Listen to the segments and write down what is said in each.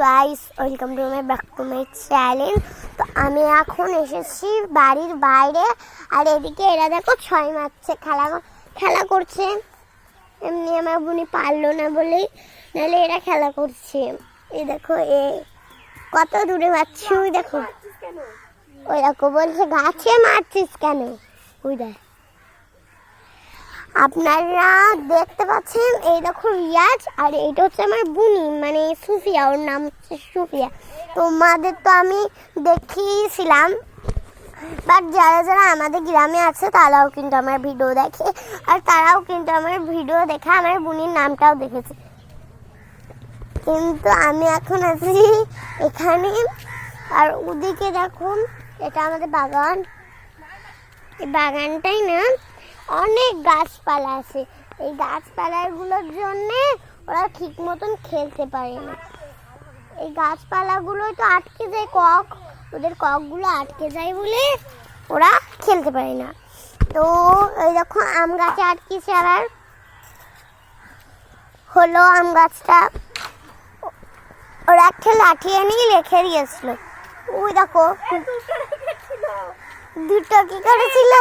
Guys, welcome to my back to my channel. তো আমি এখন এসেছি বাড়ির বাইরে, আর এদিকে এরা দেখো ছয় মারছে, খেলা করছে। এমনি আমার বোনি পারলো না বলেই, নাহলে এরা খেলা করছে। এই দেখো কত দূরে মারছি, ওই দেখো, ওই দেখো বলছে গাছে মারছিস কেন, ওই দেখ। আপনারা দেখতে পাচ্ছেন, এই দেখো রিয়াজ, আর এইটা হচ্ছে আমার বুনি, মানে সুফিয়া, ওর নাম হচ্ছে সুফিয়া। তোমাদের তো আমি দেখিয়েছিলাম, বাট যারা যারা আমাদের গ্রামে আছে তারাও কিন্তু আমার ভিডিও দেখে, আর তারাও কিন্তু আমার ভিডিও দেখে আমার বুনির নামটাও দেখেছে। কিন্তু আমি এখন আছি এখানে, আর ওদিকে দেখুন, এটা আমাদের বাগান। এই বাগানটাই না অনেক গাছপালা আছে, এই গাছপালাগুলোর জন্যে ওরা ঠিক মতন খেলতে পারে না। এই গাছপালাগুলো তো আটকে যায়, ওদের ককগুলো আটকে যায় বলে ওরা খেলতে পারে না। তো এই দেখো আম গাছে আটকেছে, আবার হলো আম গাছটা, ওরা একটা লাঠি এনেই রেখে দিয়েছিল। ওই দেখো দুটো কি করেছিল,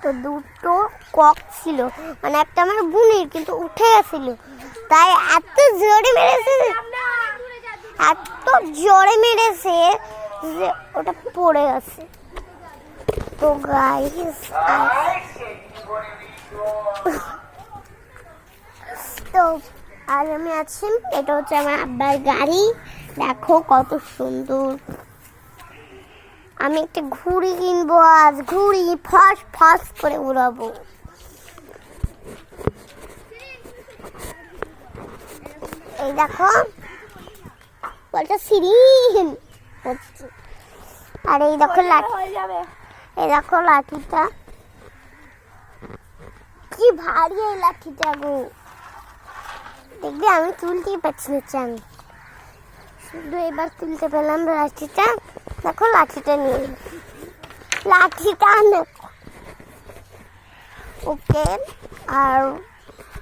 তো দুটো কক ছিল, মানে একটা আমার বুনির, কিন্তু উঠে গেছিল, তাই এত জোরে মেরেছে যে ওটা পড়ে গেছে। তো গাইস, তো আর আমি আছি, এটা হচ্ছে আমার আব্বার গাড়ি, দেখো কত সুন্দর। আমি একটা ঘুড়ি কিনবো আজ, ঘুড়ি ফস ফস করে উড়াবো। এই দেখো বলটা সিরিন হচ্ছে, আর এই দেখো লাঠি, এই দেখো লাঠিটা কি ভারী, এই লাঠিটা গো, দেখবে আমি তুলতেই পারছি না, আমি শুধু এবার তুলতে পেলাম লাঠিটা। দেখো লাঠিটা নিয়ে, লাঠিটা ওকে, আর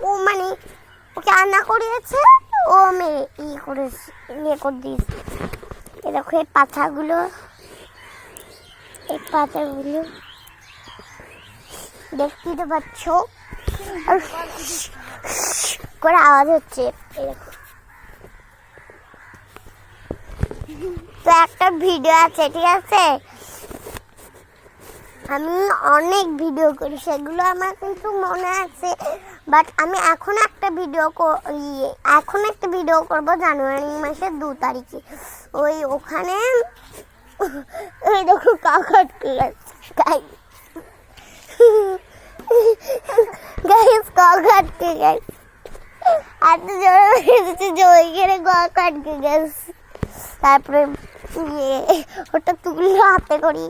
ও মানে ওকে রান্না করিয়েছে, ও মেরে করেছে, করে দিয়েছে। এই দেখো এই পাতাগুলো দেখতেই তো পাচ্ছ, আর করে আওয়াজ হচ্ছে। এই দেখো, তো একটা ভিডিও আছে, ঠিক আছে, আমি অনেক ভিডিও করি, সেগুলো আমার কিন্তু মনে আছে, বাট আমি এখন একটা ভিডিও করব জানুয়ারি মাসের 2 তারিখে। ওখানে ওই দেখো কাকা আটকে গেছে, গাইস কাকা আটকে গেছে, এত জোরে মেরেছে যে ওইখানে কাকা আটকে গেছে। তারপরে ওটা তুললো হাতে করি,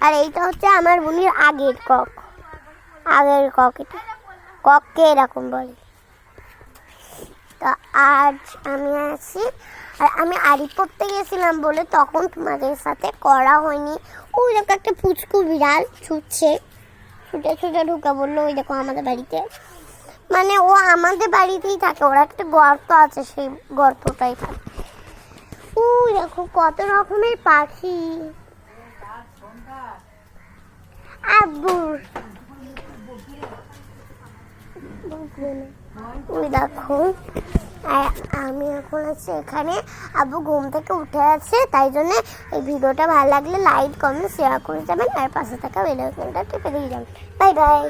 আর এইটা হচ্ছে আমার বোনের আগের কক, এটা কককে এরকম বলে। তো আজ আমি আছি, আর আমি আড়ি পড়তে গেছিলাম বলে তখন তোমাদের সাথে করা হয়নি। ওই দেখো একটা পুচকু বিড়াল ছুটে ঢুকে বললো, ওই দেখো আমাদের বাড়িতে, মানে ও আমাদের বাড়িতেই থাকে, ওরা একটা গর্ত আছে, সেই গর্তটাই থাকে। ওই দেখো কত রকমের পাখি, আব্বুর ওই দেখো। আর আমি এখন আছি এখানে, আব্বু ঘুম থেকে উঠে আছে, তাই জন্য এই ভিডিওটা ভালো লাগলে লাইক কমেন্ট শেয়ার করে যাবেন, আর পাশে থাকা বেল আইকনটা টিপে দিয়ে যাবেন। Bye bye.